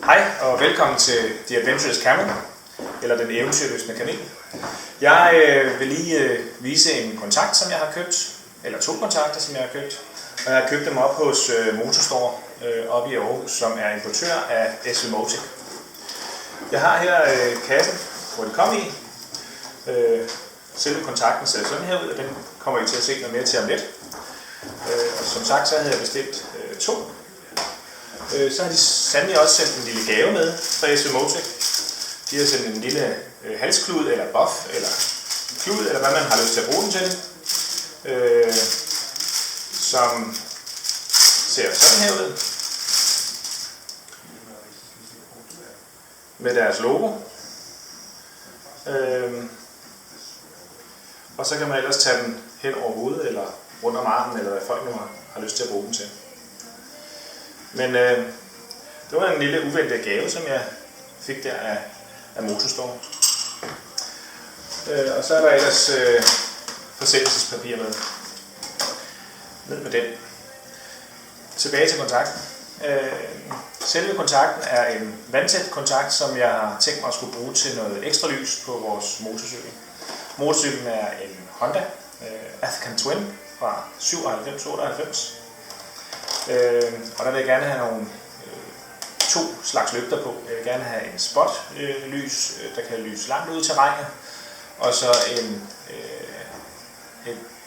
Hej og velkommen til The Adventurous Camel, eller Den Eventyrlystne Kamel. Jeg vil lige vise en kontakt, som jeg har købt, eller to kontakter, som jeg har købt. Og jeg har købt dem op hos Motostore oppe i Aarhus, som er importør af SVMotic. Jeg har her kassen, hvor det kom i. Selve kontakten ser sådan her ud, og den kommer I til at se noget mere til om lidt. Og som sagt, så havde jeg bestilt to. Så har de sandelig også sendt en lille gave med fra SVMotic. De har sendt en lille halsklud, eller buff, eller klud, eller hvad man har lyst til at bruge den til. Som ser sådan her ud. Med deres logo. Og så kan man ellers tage den hen over hovedet, eller rundt om armen, eller hvad folk nu har lyst til at bruge den til. Men det var en lille uventet gave, som jeg fik der af Motostore. Og så er der ellers forsendelsespapir med. Ned med den. Tilbage til kontakten. Selve kontakten er en vandtæt kontakt, som jeg har tænkt mig at skulle bruge til noget ekstra lys på vores motorcykel. Motorcyklen er en Honda Athcan Twin fra 97-98. Og der vil jeg gerne have nogle to slags lygter på. Jeg vil gerne have en spotlys, der kan lyse langt ud i terrænet, og så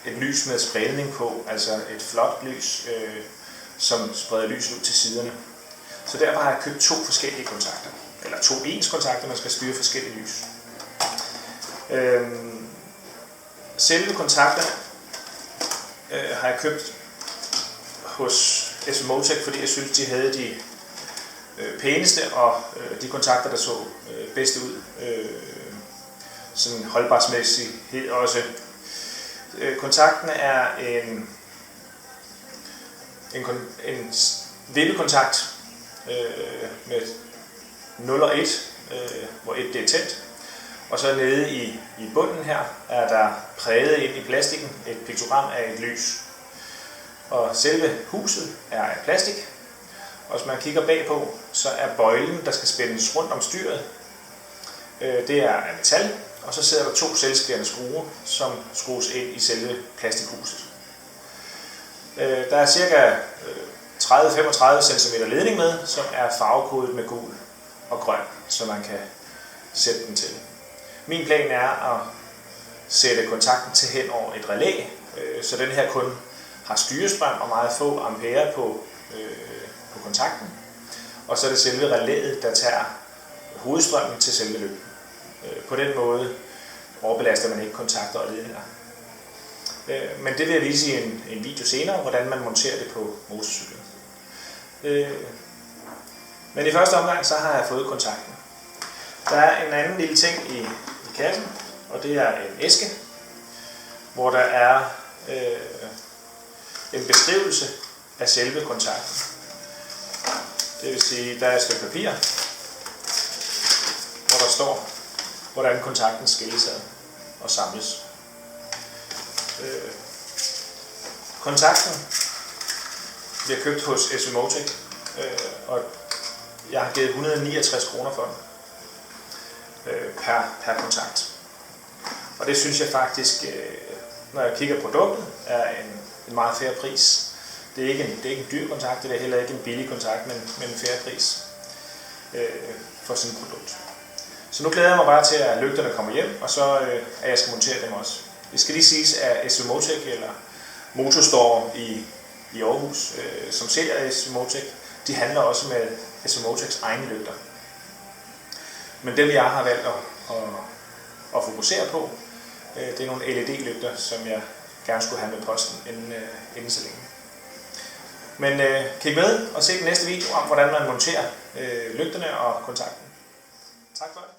et lys med spredning på, altså et flot lys, som spreder lys ud til siderne. Så derfor har jeg købt to forskellige kontakter, eller to ens kontakter, man skal styre forskellige lys. Selve kontakterne har jeg købt hos SVMotic, fordi jeg synes, de havde de pæneste og de kontakter, der så bedst ud. Sådan holdbarhedsmæssighed også. Kontakten er en vippekontakt med 0 og 1, hvor 1 det er tændt. Og så nede i bunden her er der præget ind i plastikken et piktogram af et lys. Og selve huset er af plastik. Og hvis man kigger bagpå, så er bøjlen, der skal spændes rundt om styret, det er af metal. Og så sidder der to selvskærende skruer, som skrues ind i selve plastikhuset. Der er ca. 30-35 cm ledning med, som er farvekodet med gul og grøn, så man kan sætte den til. Min plan er at sætte kontakten til hen over et relæ, så den her kun har styrestrøm og meget få ampere på kontakten. Og så er det selve relæet, der tager hovedstrømmen til selve lygten. På den måde overbelaster man ikke kontakter og ledninger. Men det vil jeg vise i en video senere, hvordan man monterer det på motorcyklen. Men i første omgang så har jeg fået kontakten. Der er en anden lille ting i kassen, og det er en æske, hvor der er en beskrivelse af selve kontakten. Det vil sige, der er et stykke papir, hvor der står, hvordan kontakten skilles ad og samles. Kontakten bliver købt hos SVMotic, og jeg har givet 169 kroner for den per kontakt. Og det synes jeg faktisk, når jeg kigger på produktet, er en meget fair pris. Det er ikke en dyr kontakt, det er heller ikke en billig kontakt, men en fair pris for sådan et produkt. Så nu glæder jeg mig bare til, at lygterne kommer hjem, og så at jeg skal montere dem også. Det skal lige siges, at SVMotic eller Motostore i Aarhus, som sælger SVMotic, de handler også med SVMotics egne lygter. Men dem jeg har valgt at fokusere på, det er nogle LED-lygter, som jeg gerne skulle have med posten inden så længe. Men kig med og se den næste video om, hvordan man monterer lygterne og kontakten. Tak for det.